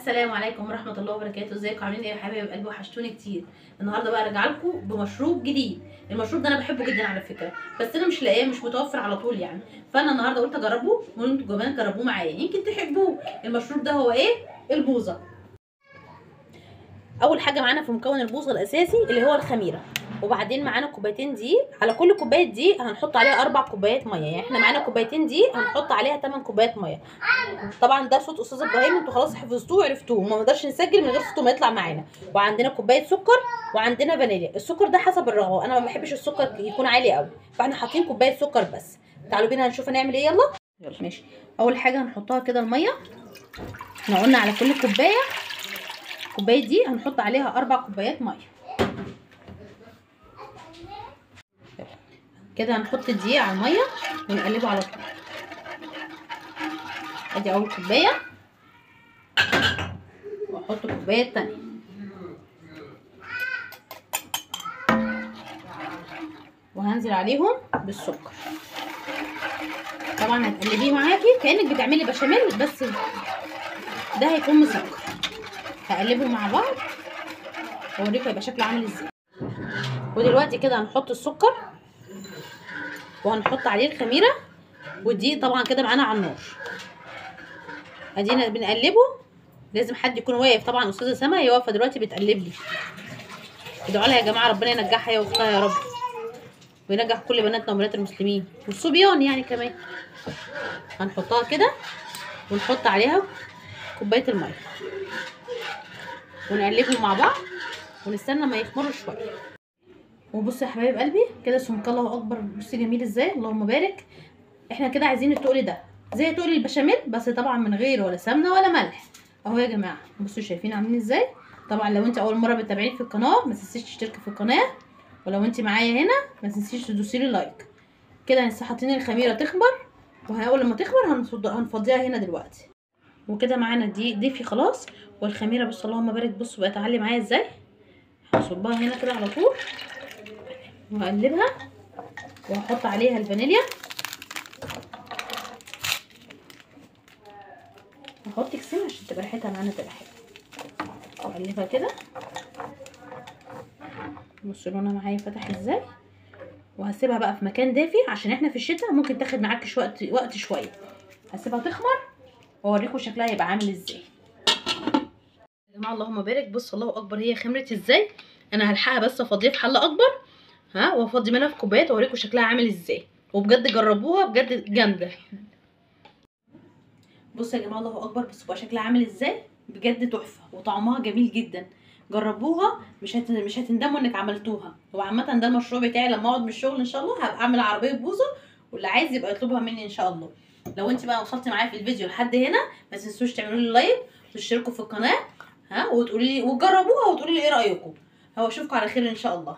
السلام عليكم ورحمه الله وبركاته. ازيكم عاملين ايه يا حبايب قلبي؟ وحشتوني كتير. النهارده بقى راجعه لكم بمشروب جديد. المشروب ده انا بحبه جدا على فكره، بس انا مش لاقيه، مش متوفر على طول يعني. فانا النهارده قلت اجربه وانتوا كمان جربوه معايا يمكن تحبوه. المشروب ده هو ايه؟ البوظه. اول حاجه معانا في مكون البوظه الاساسي اللي هو الخميره، وبعدين معانا كوبايتين دقيق. على كل كوبايه دقيق هنحط عليها 4 كوبايات ميه، يعني احنا معانا كوبايتين دقيق هنحط عليها 8 كوبايات ميه. طبعا ده صوت استاذ ابراهيم، انتوا خلاص حفظتوه وعرفتوه، ما نقدرش نسجل من غير صوته ما يطلع معانا. وعندنا كوبايه سكر وعندنا فانيليا. السكر ده حسب الرغبه، انا ما بحبش السكر يكون عالي قوي، فاحنا حاطين كوبايه سكر بس. تعالوا بينا هنشوف هنعمل ايه. يلا ماشي. اول حاجه هنحطها كده الميه. احنا قلنا على كل كوبايه دي هنحط عليها 4 كوبايات ميه. كده هنحط الدقيق على الميه ونقلبه على طول. ادي اول كوبايه، واحط الكوبايه الثانيه، وهنزل عليهم بالسكر. طبعا هتقلبيه معاكي كانك بتعملي بشاميل، بس ده هيكون مسكر. هقلبه مع بعض واوريكم هيبقى شكله عامل ازاي. ودلوقتي كده هنحط السكر وهنحط عليه الخميره والدقيق طبعا كده معانا على النار. ادينا بنقلبه. لازم حد يكون واقف، طبعا استاذه سما هي واقفه دلوقتي بتقلب لي. ادعوا لها يا جماعه ربنا ينجحها هي واختها يا رب، وينجح كل بناتنا وبنات المسلمين والصبيان يعني كمان. هنحطها كده ونحط عليها كوبايه الميه ونقلبهم مع بعض ونستنى ما يخمروا شويه. وبصوا يا حبايب قلبي كده سمك الله اكبر، بصي جميل ازاي، اللهم بارك. احنا كده عايزين التقل ده زي تقل البشاميل، بس طبعا من غير ولا سمنه ولا ملح. اهو يا جماعه بصوا شايفين عاملين ازاي. طبعا لو انت اول مره بتتابعيني في القناه ما تنسيش تشتركي في القناه، ولو انت معايا هنا ما تنسيش تدوسي لي لايك. كده لسه حاطين الخميره تخمر، واول لما تخمر هنفضيها هنا دلوقتي. وكده معانا دي دفي خلاص، والخميره بص اللهم بارك، بصوا بقت تعلي معايا ازاي. هصبها هنا كده على طول وهقلبها، وهحط عليها الفانيليا. هحط كسين عشان تبقى ريحتها معانا تبقى حلوه. واقلبها كده. بصوا لونها معايا فتح ازاي. وهسيبها بقى في مكان دافي عشان احنا في الشتاء ممكن تاخد معاكي وقت شويه. هسيبها تخمر واوريكم شكلها هيبقى عامل ازاي. يا جماعه اللهم بارك، بصوا الله اكبر هي خمرت ازاي. انا هلحقها بس افضيها في حله اكبر، وافضي منها في كوبايات واوريكم شكلها عامل ازاي. وبجد جربوها بجد جامده. بصوا يا جماعه الله اكبر، بصوا بقى شكلها عامل ازاي، بجد تحفه وطعمها جميل جدا. جربوها مش هتندموا انك عملتوها. وعامه ده المشروع بتاعي لما اقعد من الشغل ان شاء الله هبقى اعمل عربيه بوظه، واللي عايز يبقى يطلبها مني ان شاء الله. لو انت بقى وصلتي معايا في الفيديو لحد هنا ما تنسوش تعملوا لي لايك وتشتركوا في القناه، وتقولوا لي وتجربوها وتقولوا لي ايه رايكم. هو اشوفكم على خير ان شاء الله.